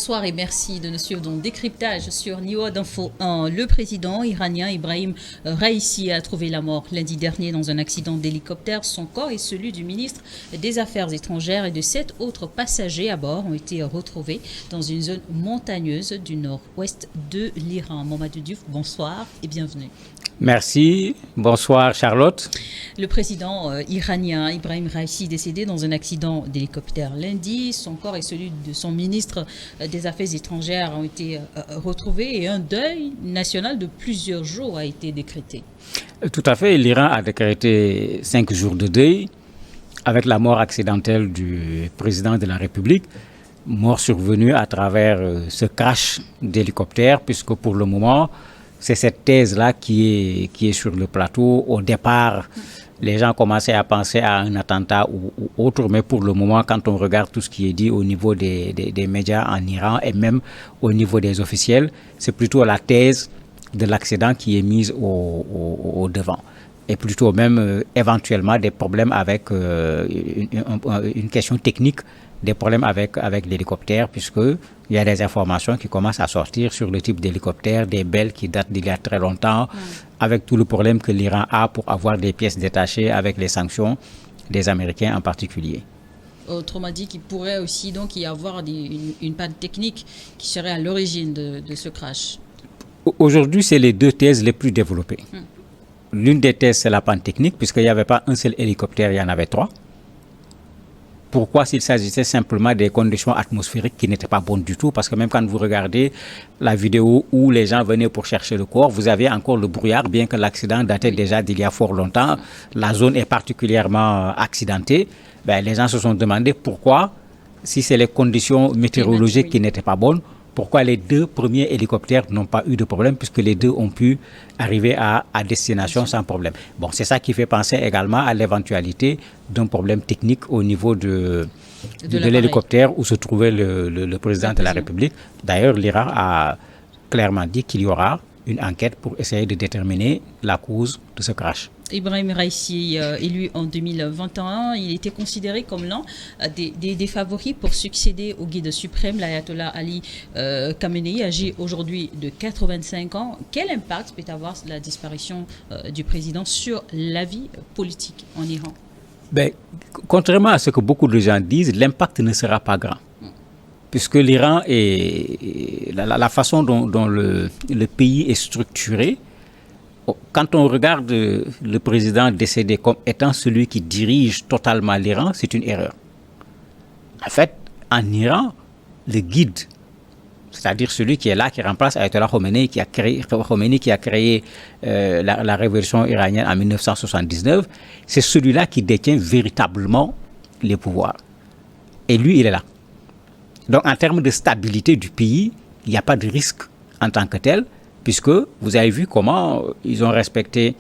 bonsoir et merci de nous suivre dans le décryptage sur Niwa d'Info 1. Le président iranien Ibrahim Raïssi a trouvé la mort lundi dernier dans un accident d'hélicoptère. Son corps et celui du ministre des Affaires étrangères et de 7 autres passagers à bord ont été retrouvés dans une zone montagneuse du nord-ouest de l'Iran. Mamadou Diouf, bonsoir et bienvenue. Merci. Bonsoir Charlotte. Le président iranien Ibrahim Raïssi décédé dans un accident d'hélicoptère lundi. Son corps et celui de son ministre des Affaires étrangères ont été retrouvés et un deuil national de plusieurs jours a été décrété. Tout à fait. L'Iran a décrété 5 jours de deuil avec la mort accidentelle du président de la République. Mort survenue à travers ce crash d'hélicoptère, puisque pour le moment, c'est cette thèse-là qui est sur le plateau. Au départ, les gens commençaient à penser à un attentat ou autre, mais pour le moment, quand on regarde tout ce qui est dit au niveau des médias en Iran et même au niveau des officiels, c'est plutôt la thèse de l'accident qui est mise au devant. Et plutôt même éventuellement des problèmes avec une question technique, des problèmes avec l'hélicoptère, puisqu'il y a des informations qui commencent à sortir sur le type d'hélicoptère, des belles qui datent d'il y a très longtemps, avec tout le problème que l'Iran a pour avoir des pièces détachées avec les sanctions des Américains en particulier. Autrement dit, qu'il pourrait aussi donc y avoir une panne technique qui serait à l'origine de ce crash. Aujourd'hui, c'est les deux thèses les plus développées. L'une des thèses, c'est la panne technique, puisqu'il n'y avait pas un seul hélicoptère, il y en avait 3. Pourquoi s'il s'agissait simplement des conditions atmosphériques qui n'étaient pas bonnes du tout? Parce que même quand vous regardez la vidéo où les gens venaient pour chercher le corps, vous avez encore le brouillard, bien que l'accident datait déjà d'il y a fort longtemps. La zone est particulièrement accidentée. Les gens se sont demandé pourquoi, si c'est les conditions météorologiques qui n'étaient pas bonnes, pourquoi les 2 premiers hélicoptères n'ont pas eu de problème, puisque les 2 ont pu arriver à destination sans problème. Bon, c'est ça qui fait penser également à l'éventualité d'un problème technique au niveau de l'hélicoptère où se trouvait le président de la République. D'ailleurs, l'Iran a clairement dit qu'il y aura une enquête pour essayer de déterminer la cause de ce crash. Ibrahim Raïssi, élu en 2021, il était considéré comme l'un des favoris pour succéder au guide suprême, l'ayatollah Ali Khamenei, âgé aujourd'hui de 85 ans. Quel impact peut avoir la disparition du président sur la vie politique en Iran? Contrairement à ce que beaucoup de gens disent, l'impact ne sera pas grand. Puisque l'Iran et la façon dont le pays est structuré, quand on regarde le président décédé comme étant celui qui dirige totalement l'Iran, c'est une erreur. En fait, en Iran, le guide, c'est-à-dire celui qui est là, qui remplace Ayatollah Khomeini, qui a créé la révolution iranienne en 1979, c'est celui-là qui détient véritablement les pouvoirs. Et lui, il est là. Donc, en termes de stabilité du pays, il n'y a pas de risque en tant que tel, puisque vous avez vu comment ils ont respecté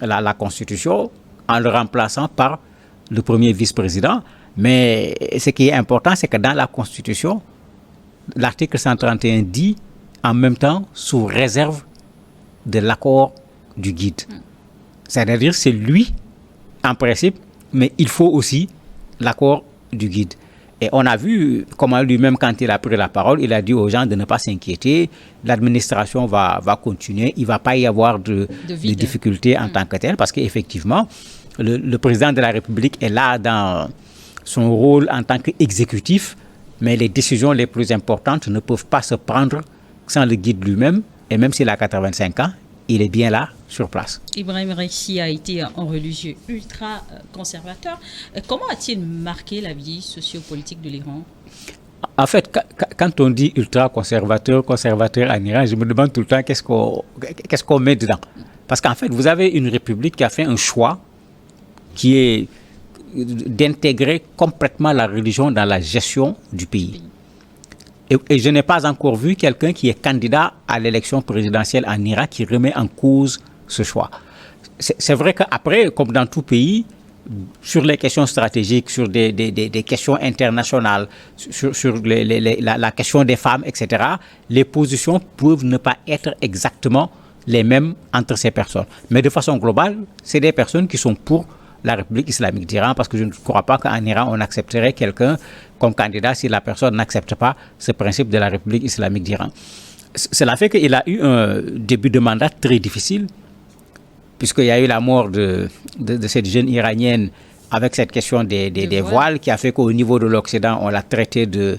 la Constitution en le remplaçant par le premier vice-président. Mais ce qui est important, c'est que dans la Constitution, l'article 131 dit en même temps sous réserve de l'accord du guide. C'est-à-dire c'est lui, en principe, mais il faut aussi l'accord du guide. Et on a vu comment lui-même, quand il a pris la parole, il a dit aux gens de ne pas s'inquiéter, l'administration va continuer, il ne va pas y avoir de difficultés en tant que tel, parce qu'effectivement, le président de la République est là dans son rôle en tant qu'exécutif, mais les décisions les plus importantes ne peuvent pas se prendre sans le guide lui-même, et même s'il a 85 ans, il est bien là, sur place. Ibrahim Raïssi a été un religieux ultra-conservateur. Comment a-t-il marqué la vie sociopolitique de l'Iran? En fait, quand on dit ultra-conservateur en Iran, je me demande tout le temps qu'est-ce qu'on met dedans. Parce qu'en fait, vous avez une république qui a fait un choix qui est d'intégrer complètement la religion dans la gestion du pays. Et je n'ai pas encore vu quelqu'un qui est candidat à l'élection présidentielle en Irak qui remet en cause ce choix. C'est vrai qu'après, comme dans tout pays, sur les questions stratégiques, sur des questions internationales, sur la question des femmes, etc., les positions peuvent ne pas être exactement les mêmes entre ces personnes. Mais de façon globale, c'est des personnes qui sont pour la République islamique d'Iran, parce que je ne crois pas qu'en Iran, on accepterait quelqu'un comme candidat si la personne n'accepte pas ce principe de la République islamique d'Iran. Cela fait qu'il a eu un début de mandat très difficile, puisqu'il y a eu la mort de cette jeune Iranienne avec cette question des voiles qui a fait qu'au niveau de l'Occident, on l'a traité de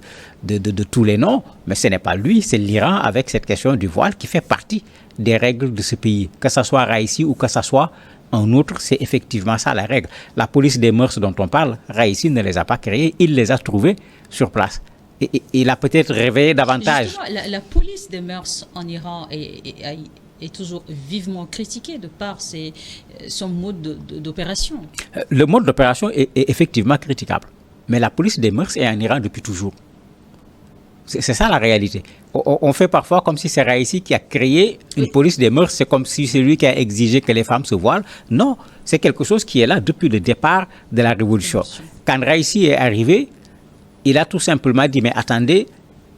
tous les noms. Mais ce n'est pas lui, c'est l'Iran avec cette question du voile qui fait partie des règles de ce pays. Que ce soit Raïssi ou que ce soit un autre, c'est effectivement ça la règle. La police des mœurs dont on parle, Raïssi ne les a pas créées, il les a trouvées sur place. Et il a peut-être réveillé davantage. La police des mœurs en Iran est toujours vivement critiquée de par son mode d'opération. Le mode d'opération est effectivement critiquable. Mais la police des mœurs est en Iran depuis toujours. C'est ça la réalité. On fait parfois comme si c'est Raïssi qui a créé une police des mœurs, c'est comme si c'est lui qui a exigé que les femmes se voilent. Non, c'est quelque chose qui est là depuis le départ de la révolution. Quand Raïssi est arrivé, il a tout simplement dit, mais attendez,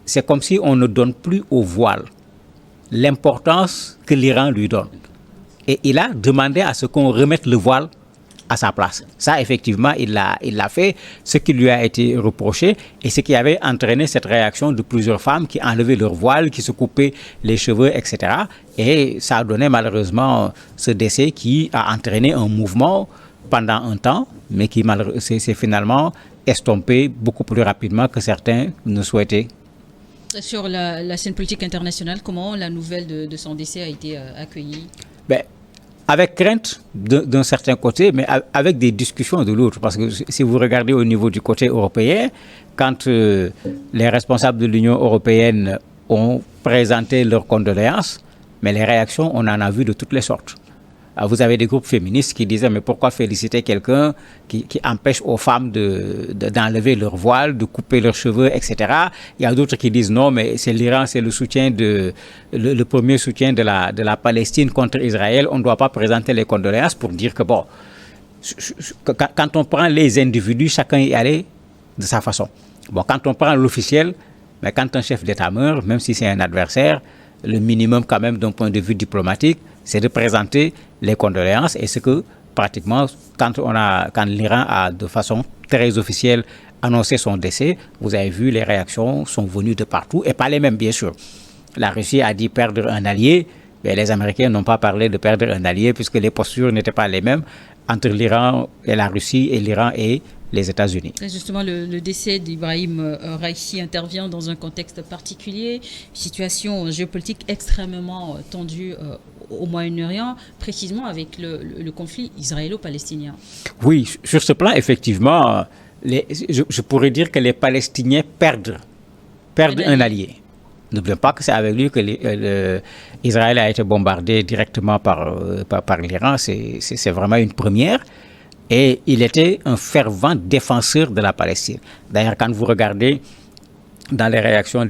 c'est comme si on ne donne plus au voile l'importance que l'Iran lui donne. Et il a demandé à ce qu'on remette le voile à sa place. Ça, effectivement, il l'a fait, ce qui lui a été reproché et ce qui avait entraîné cette réaction de plusieurs femmes qui enlevaient leur voile, qui se coupaient les cheveux, etc. Et ça a donné malheureusement ce décès qui a entraîné un mouvement pendant un temps, mais qui s'est finalement estompé beaucoup plus rapidement que certains ne souhaitaient. Sur la scène politique internationale, comment la nouvelle de son décès a été accueillie? Avec crainte d'un certain côté, mais avec des discussions de l'autre. Parce que si vous regardez au niveau du côté européen, quand les responsables de l'Union européenne ont présenté leurs condoléances, mais les réactions, on en a vu de toutes les sortes. Alors vous avez des groupes féministes qui disaient, mais pourquoi féliciter quelqu'un qui empêche aux femmes d'enlever leur voile, de couper leurs cheveux, etc. Il y a d'autres qui disent, non, mais c'est l'Iran, c'est le soutien le premier soutien de la Palestine contre Israël. On ne doit pas présenter les condoléances pour dire que, bon, quand on prend les individus, chacun y allait de sa façon. Bon, quand on prend l'officiel, mais quand un chef d'État meurt, même si c'est un adversaire, le minimum quand même d'un point de vue diplomatique, c'est de présenter les condoléances et ce que pratiquement quand l'Iran a de façon très officielle annoncé son décès, vous avez vu les réactions sont venues de partout et pas les mêmes bien sûr. La Russie a dit perdre un allié, mais les Américains n'ont pas parlé de perdre un allié puisque les postures n'étaient pas les mêmes entre l'Iran et la Russie et l'Iran et les États-Unis. Justement, le décès d'Ibrahim Raïssi intervient dans un contexte particulier, situation géopolitique extrêmement tendue au Moyen-Orient, précisément avec le conflit israélo-palestinien. Oui, sur ce plan, effectivement, je pourrais dire que les Palestiniens perdent un allié. N'oublions pas que c'est avec lui que Israël a été bombardé directement par l'Iran. C'est vraiment une première. Et il était un fervent défenseur de la Palestine. D'ailleurs, quand vous regardez dans les réactions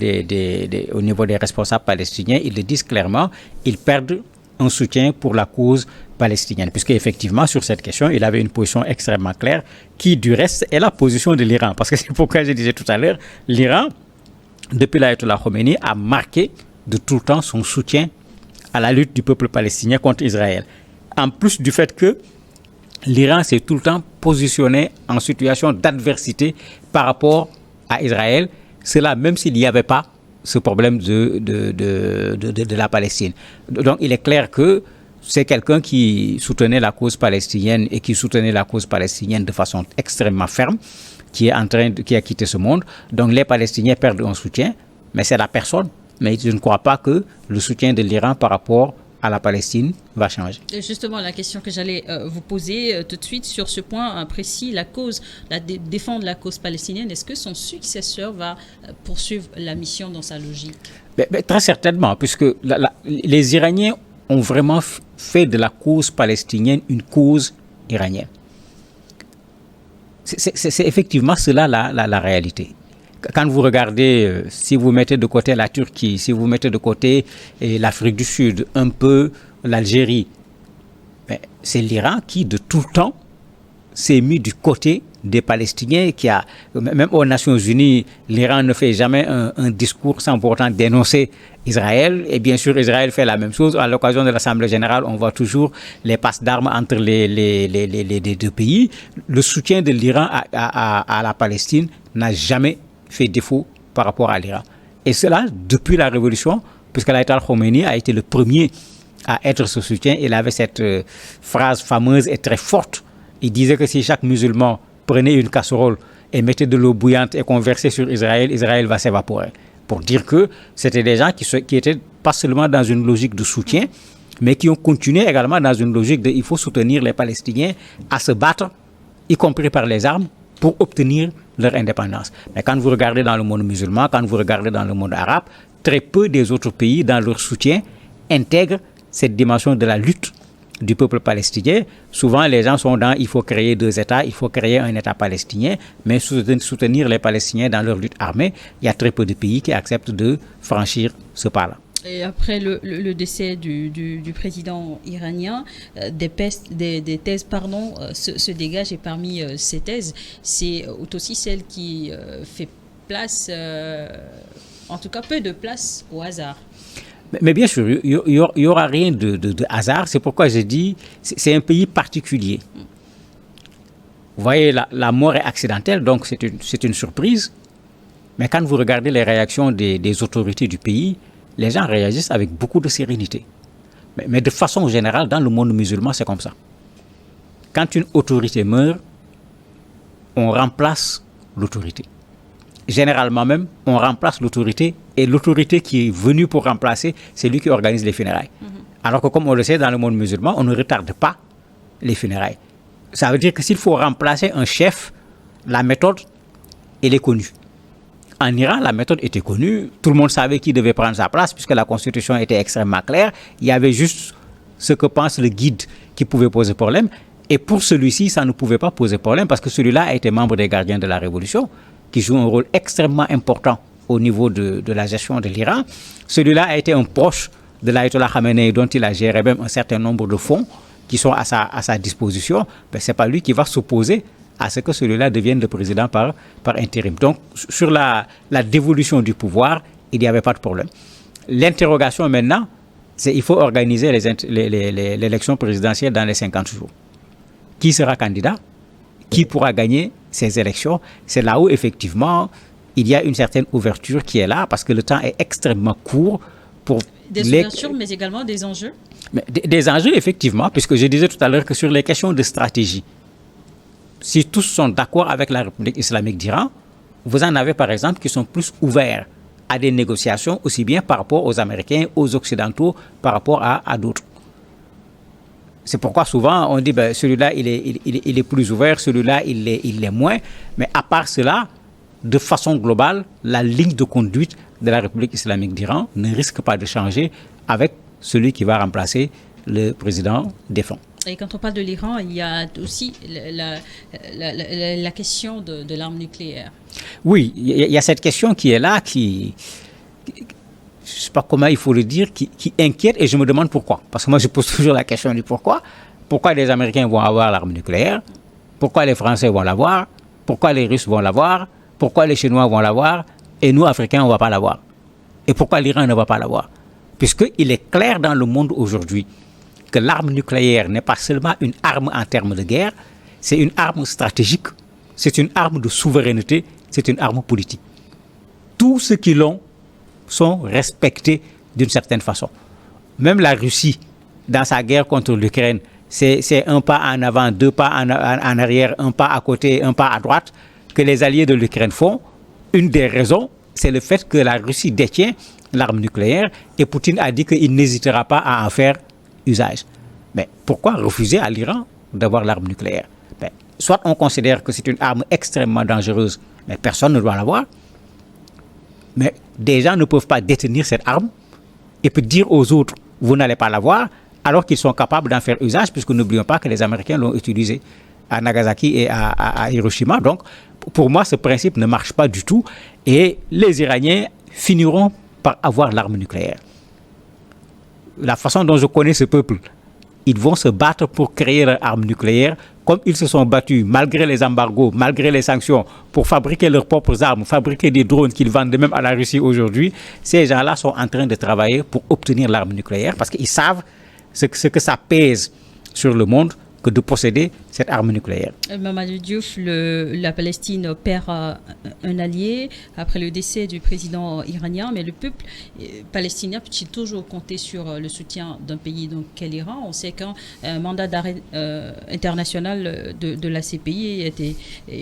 au niveau des responsables palestiniens, ils le disent clairement, ils perdent un soutien pour la cause palestinienne. Puisque effectivement, sur cette question, il avait une position extrêmement claire, qui du reste est la position de l'Iran. Parce que c'est pourquoi je disais tout à l'heure, l'Iran, depuis l'ayatollah Khomeini, a marqué de tout le temps son soutien à la lutte du peuple palestinien contre Israël. En plus du fait que l'Iran s'est tout le temps positionné en situation d'adversité par rapport à Israël, cela même s'il n'y avait pas ce problème de la Palestine. Donc il est clair que c'est quelqu'un qui soutenait la cause palestinienne et qui soutenait la cause palestinienne de façon extrêmement ferme, qui a quitté ce monde. Donc les Palestiniens perdent un soutien, mais c'est la personne. Mais je ne crois pas que le soutien de l'Iran par rapport à la Palestine va changer. Et justement, la question que j'allais vous poser tout de suite sur ce point précis, défendre la cause palestinienne, est-ce que son successeur va poursuivre la mission dans sa logique? Très certainement, puisque les Iraniens ont vraiment fait de la cause palestinienne une cause iranienne. C'est effectivement cela la réalité. Quand vous regardez, si vous mettez de côté la Turquie, si vous mettez de côté l'Afrique du Sud, un peu l'Algérie, c'est l'Iran qui, de tout le temps, s'est mis du côté des Palestiniens, même aux Nations Unies, l'Iran ne fait jamais un discours sans pour autant dénoncer Israël. Et bien sûr, Israël fait la même chose. À l'occasion de l'Assemblée générale, on voit toujours les passes d'armes entre les deux pays. Le soutien de l'Iran à la Palestine n'a jamais fait défaut par rapport à l'Iran. Et cela, depuis la Révolution, puisque l'Ayatollah Khomeini a été le premier à être ce soutien. Il avait cette phrase fameuse et très forte. Il disait que si chaque musulman prenait une casserole et mettait de l'eau bouillante et qu'on versait sur Israël, Israël va s'évaporer. Pour dire que c'était des gens qui étaient pas seulement dans une logique de soutien, mais qui ont continué également dans une logique de il faut soutenir les Palestiniens à se battre, y compris par les armes, pour obtenir leur indépendance. Mais quand vous regardez dans le monde musulman, quand vous regardez dans le monde arabe, très peu des autres pays, dans leur soutien, intègrent cette dimension de la lutte du peuple palestinien. Souvent, les gens sont dans il faut créer 2 États, il faut créer un État palestinien, mais soutenir les Palestiniens dans leur lutte armée, il y a très peu de pays qui acceptent de franchir ce pas-là. Et après le décès du président iranien, des thèses se dégagent, et parmi ces thèses, c'est aussi celle qui fait place, en tout cas peu de place au hasard. Mais bien sûr, il n'y aura rien de hasard. C'est pourquoi j'ai dit c'est un pays particulier. Vous voyez, la mort est accidentelle, donc c'est une surprise. Mais quand vous regardez les réactions des autorités du pays, les gens réagissent avec beaucoup de sérénité. Mais de façon générale, dans le monde musulman, c'est comme ça. Quand une autorité meurt, on remplace l'autorité. Généralement même, on remplace l'autorité et l'autorité qui est venue pour remplacer, c'est lui qui organise les funérailles. Alors que comme on le sait, dans le monde musulman, on ne retarde pas les funérailles. Ça veut dire que s'il faut remplacer un chef, la méthode, elle est connue. En Iran, la méthode était connue. Tout le monde savait qui devait prendre sa place puisque la constitution était extrêmement claire. Il y avait juste ce que pense le guide qui pouvait poser problème. Et pour celui-ci, ça ne pouvait pas poser problème parce que celui-là a été membre des gardiens de la Révolution, qui joue un rôle extrêmement important au niveau de la gestion de l'Iran. Celui-là a été un proche de l'Ayatollah Khamenei dont il a géré même un certain nombre de fonds qui sont à sa disposition. Ce n'est pas lui qui va s'opposer à ce que celui-là devienne le président par intérim. Donc, sur la dévolution du pouvoir, il n'y avait pas de problème. L'interrogation maintenant, c'est qu'il faut organiser l'élection présidentielle dans les 50 jours. Qui sera candidat? Qui pourra gagner ces élections? C'est là où, effectivement, il y a une certaine ouverture qui est là, parce que le temps est extrêmement court pour... Des ouvertures, mais également des enjeux? Des enjeux, effectivement, puisque je disais tout à l'heure que sur les questions de stratégie, si tous sont d'accord avec la République islamique d'Iran, vous en avez par exemple qui sont plus ouverts à des négociations, aussi bien par rapport aux Américains, aux Occidentaux, par rapport à d'autres. C'est pourquoi souvent on dit celui-là il est plus ouvert, celui-là il l'est moins. Mais à part cela, de façon globale, la ligne de conduite de la République islamique d'Iran ne risque pas de changer avec celui qui va remplacer le président défunt. Et quand on parle de l'Iran, il y a aussi la question de l'arme nucléaire. Oui, il y a cette question qui est là, qui je ne sais pas comment il faut le dire, qui inquiète, et je me demande pourquoi. Parce que moi, je pose toujours la question du pourquoi. Pourquoi les Américains vont avoir l'arme nucléaire? Pourquoi les Français vont l'avoir? Pourquoi les Russes vont l'avoir? Pourquoi les Chinois vont l'avoir? Et nous, Africains, on ne va pas l'avoir. Et pourquoi l'Iran ne va pas l'avoir? Puisqu'il est clair dans le monde aujourd'hui que l'arme nucléaire n'est pas seulement une arme en termes de guerre, c'est une arme stratégique, c'est une arme de souveraineté, c'est une arme politique. Tous ceux qui l'ont sont respectés d'une certaine façon. Même la Russie, dans sa guerre contre l'Ukraine, c'est un pas en avant, 2 pas en arrière, un pas à côté, un pas à droite, que les alliés de l'Ukraine font. Une des raisons, c'est le fait que la Russie détient l'arme nucléaire et Poutine a dit qu'il n'hésitera pas à en faire usage. Mais pourquoi refuser à l'Iran d'avoir l'arme nucléaire? Soit on considère que c'est une arme extrêmement dangereuse, mais personne ne doit l'avoir. Mais des gens ne peuvent pas détenir cette arme et puis dire aux autres, vous n'allez pas l'avoir, alors qu'ils sont capables d'en faire usage, puisque n'oublions pas que les Américains l'ont utilisé à Nagasaki et à Hiroshima. Donc, pour moi, ce principe ne marche pas du tout et les Iraniens finiront par avoir l'arme nucléaire. La façon dont je connais ce peuple, ils vont se battre pour créer leur arme nucléaire comme ils se sont battus malgré les embargos, malgré les sanctions, pour fabriquer leurs propres armes, fabriquer des drones qu'ils vendent même à la Russie aujourd'hui, ces gens-là sont en train de travailler pour obtenir l'arme nucléaire parce qu'ils savent ce que ça pèse sur le monde que de posséder cette arme nucléaire. Mamadou Diouf, la Palestine perd un allié après le décès du président iranien, mais le peuple palestinien peut-il toujours compter sur le soutien d'un pays qu'est l'Iran? On sait qu'un mandat d'arrêt international de la CPI a été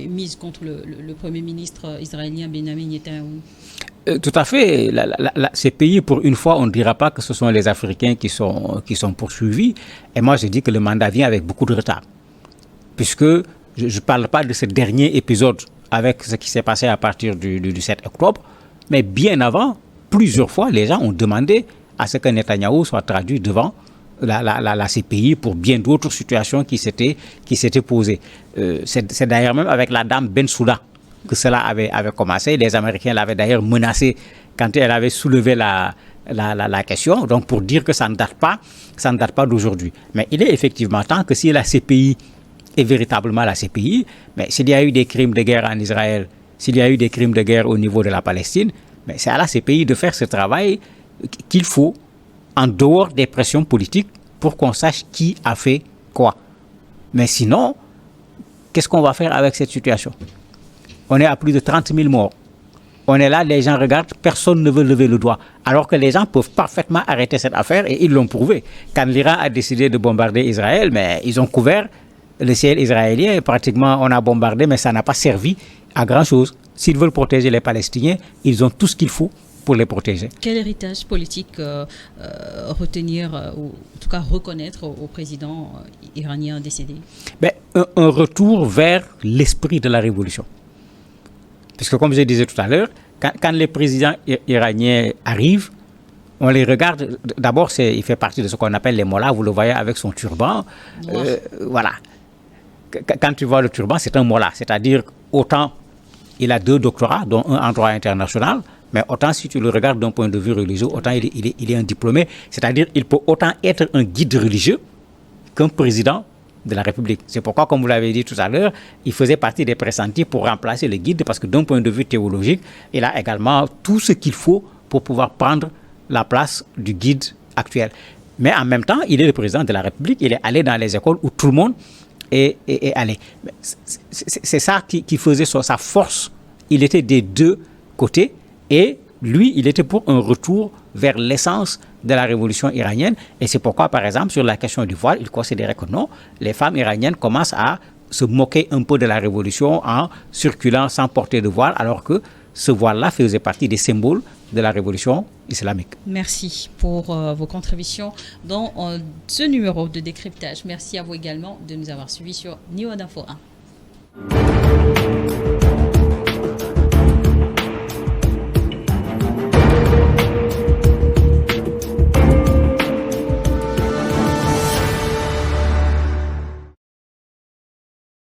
mis contre le premier ministre israélien Benjamin Netanyahou. Tout à fait. Ces pays, pour une fois, on ne dira pas que ce sont les Africains qui sont poursuivis. Et moi, je dis que le mandat vient avec beaucoup de retard. Puisque je ne parle pas de ce dernier épisode avec ce qui s'est passé à partir du 7 octobre, mais bien avant, plusieurs fois, les gens ont demandé à ce que Netanyahou soit traduit devant la CPI pour bien d'autres situations qui s'étaient posées. C'est d'ailleurs même avec la dame Bensouda que cela avait commencé. Les Américains l'avaient d'ailleurs menacé quand elle avait soulevé la question, donc pour dire que ça ne date pas d'aujourd'hui. Mais il est effectivement temps que si la CPI est véritablement la CPI, mais s'il y a eu des crimes de guerre en Israël, s'il y a eu des crimes de guerre au niveau de la Palestine, mais c'est à la CPI de faire ce travail qu'il faut en dehors des pressions politiques pour qu'on sache qui a fait quoi. Mais sinon, qu'est-ce qu'on va faire avec cette situation? On est à plus de 30 000 morts. On est là, les gens regardent, personne ne veut lever le doigt. Alors que les gens peuvent parfaitement arrêter cette affaire et ils l'ont prouvé. Quand l'Iran a décidé de bombarder Israël, mais ils ont couvert le ciel israélien et pratiquement on a bombardé, mais ça n'a pas servi à grand-chose. S'ils veulent protéger les Palestiniens, ils ont tout ce qu'il faut pour les protéger. Quel héritage politique retenir, ou en tout cas reconnaître au président iranien décédé? Un retour vers l'esprit de la révolution. Puisque comme je disais tout à l'heure, quand les présidents iraniens arrivent, on les regarde. D'abord, il fait partie de ce qu'on appelle les mollahs. Vous le voyez avec son turban. Voilà. Quand tu vois le turban, c'est un mollah. C'est-à-dire, autant il a 2 doctorats, dont un en droit international, mais autant si tu le regardes d'un point de vue religieux, autant il est un diplômé. C'est-à-dire, il peut autant être un guide religieux qu'un président de la République. C'est pourquoi, comme vous l'avez dit tout à l'heure, il faisait partie des pressentis pour remplacer le guide, parce que d'un point de vue théologique, il a également tout ce qu'il faut pour pouvoir prendre la place du guide actuel. Mais en même temps, il est le président de la République, il est allé dans les écoles où tout le monde est allé. C'est ça qui faisait sa force. Il était des 2 côtés et lui, il était pour un retour vers l'essence de la révolution iranienne. Et c'est pourquoi, par exemple, sur la question du voile, il considérait que non, les femmes iraniennes commencent à se moquer un peu de la révolution en circulant sans porter de voile, alors que ce voile-là faisait partie des symboles de la révolution islamique. Merci pour vos contributions dans ce numéro de décryptage. Merci à vous également de nous avoir suivis sur Niwa d'Info 1.